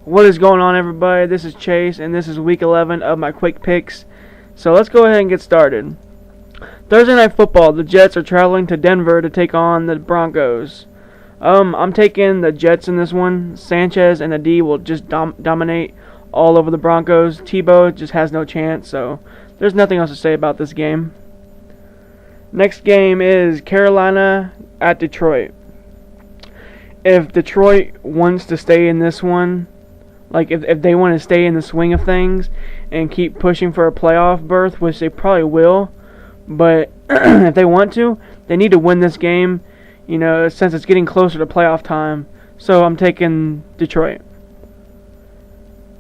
What is going on, everybody? This is Chase, and this is week 11 of my quick picks. So let's go ahead and get started. Thursday Night Football, the Jets are traveling to Denver to take on the Broncos. I'm taking the Jets in this one. Sanchez and the D will just dominate all over the Broncos. Tebow just has no chance, so there's nothing else to say about this game. Next game is Carolina at Detroit. If Detroit wants to stay in this one, like if they want to stay in the swing of things and keep pushing for a playoff berth, which they probably will, but if they want to, they need to win this game, since it's getting closer to playoff time. So I'm taking Detroit.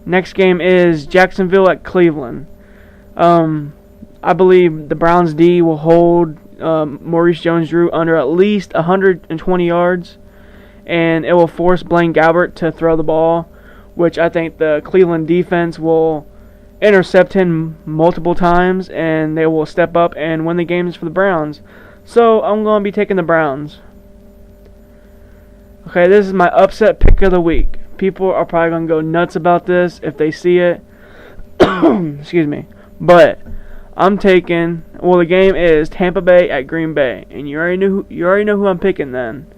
Next game is Jacksonville at Cleveland. I believe the Browns D will hold Maurice Jones-Drew under at least 120 yards, and it will force Blaine Gabbert to throw the ball, which I think the Cleveland defense will intercept him multiple times, and they will step up and win the games for the Browns. So I'm going to be taking the Browns. Okay, this is my upset pick of the week. People are probably going to go nuts about this if they see it. Excuse me. But I'm taking, the game is Tampa Bay at Green Bay, and you already know who I'm picking then.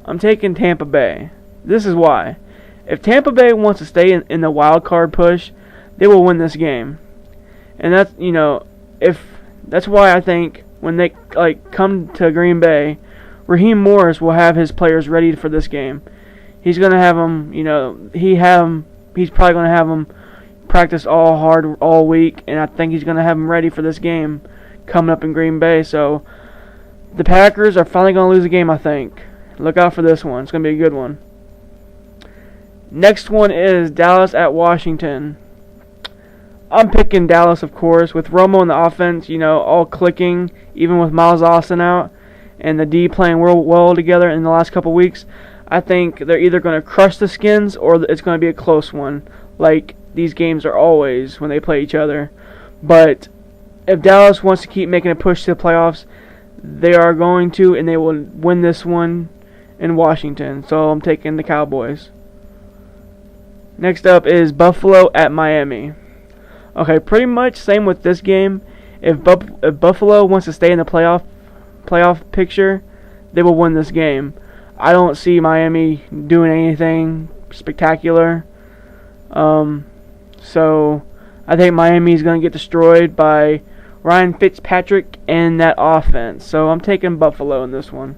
I'm taking Tampa Bay. This is why. If Tampa Bay wants to stay in the wild card push, they will win this game. And that's, that's why I think when they come to Green Bay, Raheem Morris will have his players ready for this game. He's going to have them, he's probably going to have them practice all hard all week, and I think he's going to have them ready for this game coming up in Green Bay. So the Packers are finally going to lose a game, I think. Look out for this one. It's going to be a good one. Next one is Dallas at Washington. I'm picking Dallas, of course, with Romo in the offense, all clicking, even with Miles Austin out, and the D playing real well together in the last couple weeks. I think they're either going to crush the Skins or it's going to be a close one, like these games are always when they play each other. But if Dallas wants to keep making a push to the playoffs, they are going to, and they will win this one in Washington. So I'm taking the Cowboys. Next up is Buffalo at Miami. Okay, pretty much same with this game. If Buffalo wants to stay in the playoff picture, they will win this game. I don't see Miami doing anything spectacular. So I think Miami is going to get destroyed by Ryan Fitzpatrick and that offense. So I'm taking Buffalo in this one.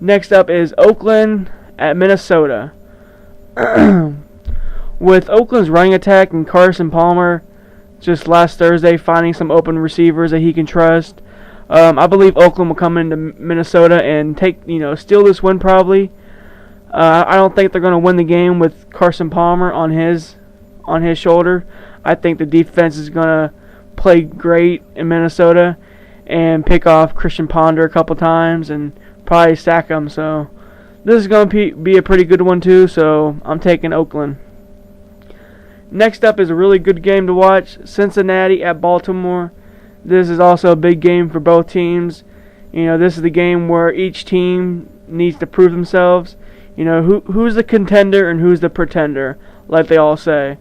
Next up is Oakland at Minnesota. With Oakland's running attack and Carson Palmer just last Thursday finding some open receivers that he can trust, I believe Oakland will come into Minnesota and steal this win probably. I don't think they're going to win the game with Carson Palmer on his shoulder. I think the defense is going to play great in Minnesota and pick off Christian Ponder a couple times and probably sack him. So this is going to be a pretty good one too, so I'm taking Oakland. Next up is a really good game to watch, Cincinnati at Baltimore. This is also a big game for both teams. This is the game where each team needs to prove themselves. Who's the contender and who's the pretender, like they all say.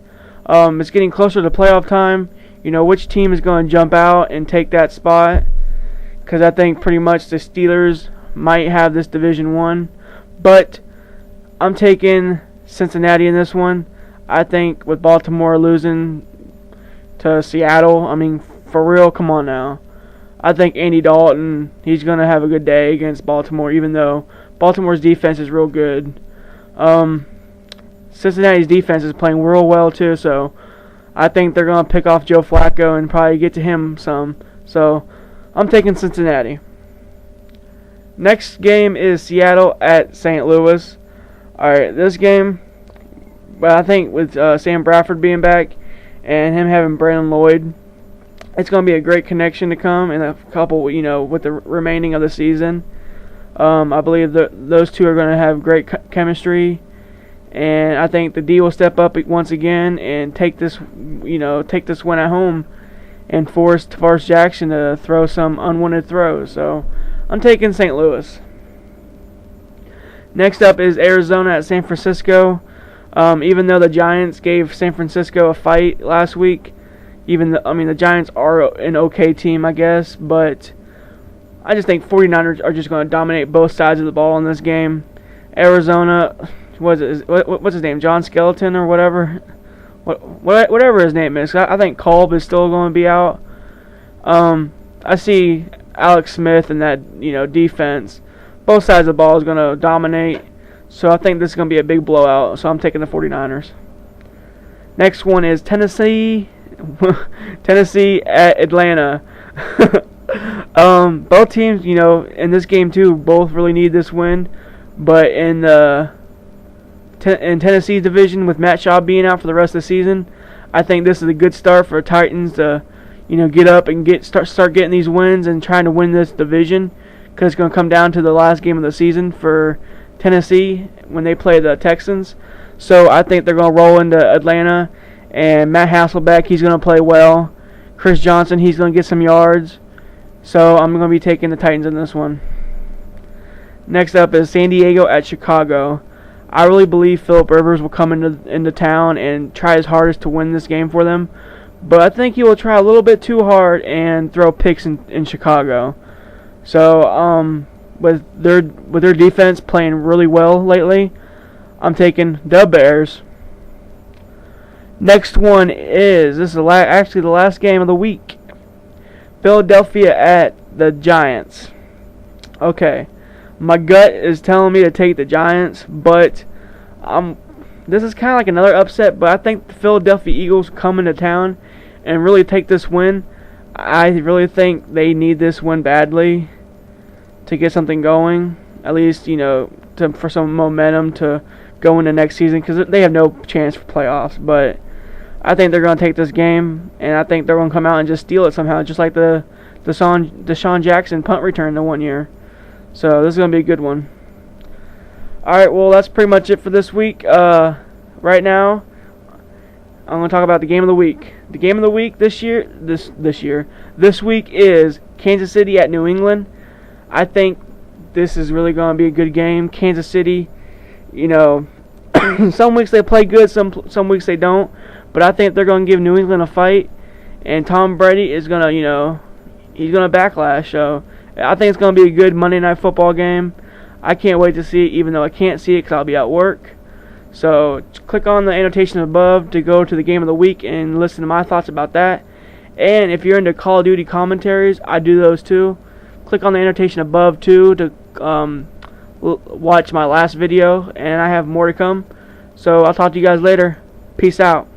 It's getting closer to playoff time. Which team is going to jump out and take that spot? Because I think pretty much the Steelers might have this division won. But I'm taking Cincinnati in this one. I think with Baltimore losing to Seattle, for real, come on now. I think Andy Dalton, he's going to have a good day against Baltimore, even though Baltimore's defense is real good. Cincinnati's defense is playing real well too, so I think they're going to pick off Joe Flacco and probably get to him some. So I'm taking Cincinnati. Next game is Seattle at St. Louis. Alright, this game, I think with Sam Bradford being back and him having Brandon Lloyd, it's going to be a great connection to come in a couple, with the remaining of the season. I believe those two are going to have great chemistry, and I think the D will step up once again and take this win at home and force Tavares Jackson to throw some unwanted throws. So I'm taking St. Louis. Next up is Arizona at San Francisco. Even though the Giants gave San Francisco a fight last week, the Giants are an okay team, I guess, but I just think 49ers are just going to dominate both sides of the ball in this game. Arizona, what's his name, John Skeleton or whatever, whatever his name is. I think Kolb is still going to be out. I see Alex Smith and that defense. Both sides of the ball is going to dominate. So I think this is going to be a big blowout. So I'm taking the 49ers. Next one is Tennessee. Tennessee at Atlanta. Both teams, in this game too, both really need this win. But in Tennessee's division, with Matt Schaub being out for the rest of the season, I think this is a good start for Titans to, get up and start getting these wins and trying to win this division, because it's going to come down to the last game of the season for Tennessee when they play the Texans. So I think they're going to roll into Atlanta, and Matt Hasselbeck, he's going to play well. Chris Johnson, he's going to get some yards. So I'm going to be taking the Titans in this one. Next up is San Diego at Chicago. I really believe Philip Rivers will come into town and try his hardest to win this game for them. But I think he will try a little bit too hard and throw picks in Chicago. So with their defense playing really well lately, I'm taking the Bears. Next one is, this is actually the last game of the week. Philadelphia at the Giants. Okay, my gut is telling me to take the Giants, but this is kind of like another upset, but I think the Philadelphia Eagles come into town and really take this win. I really think they need this win badly to get something going, at least, for some momentum to go into next season, because they have no chance for playoffs. But I think they're going to take this game, and I think they're going to come out and just steal it somehow, just like the Deshaun Jackson punt return the one year. So this is going to be a good one. Alright, well, that's pretty much it for this week. Right now, I'm going to talk about the game of the week. The game of the week this week is Kansas City at New England. I think this is really going to be a good game. Kansas City, some weeks they play good, some weeks they don't. But I think they're going to give New England a fight, and Tom Brady is going to, he's going to backlash. So I think it's going to be a good Monday Night Football game. I can't wait to see it, even though I can't see it because I'll be at work. So click on the annotation above to go to the game of the week and listen to my thoughts about that. And if you're into Call of Duty commentaries, I do those too. Click on the annotation above too to watch my last video, and I have more to come. So I'll talk to you guys later. Peace out.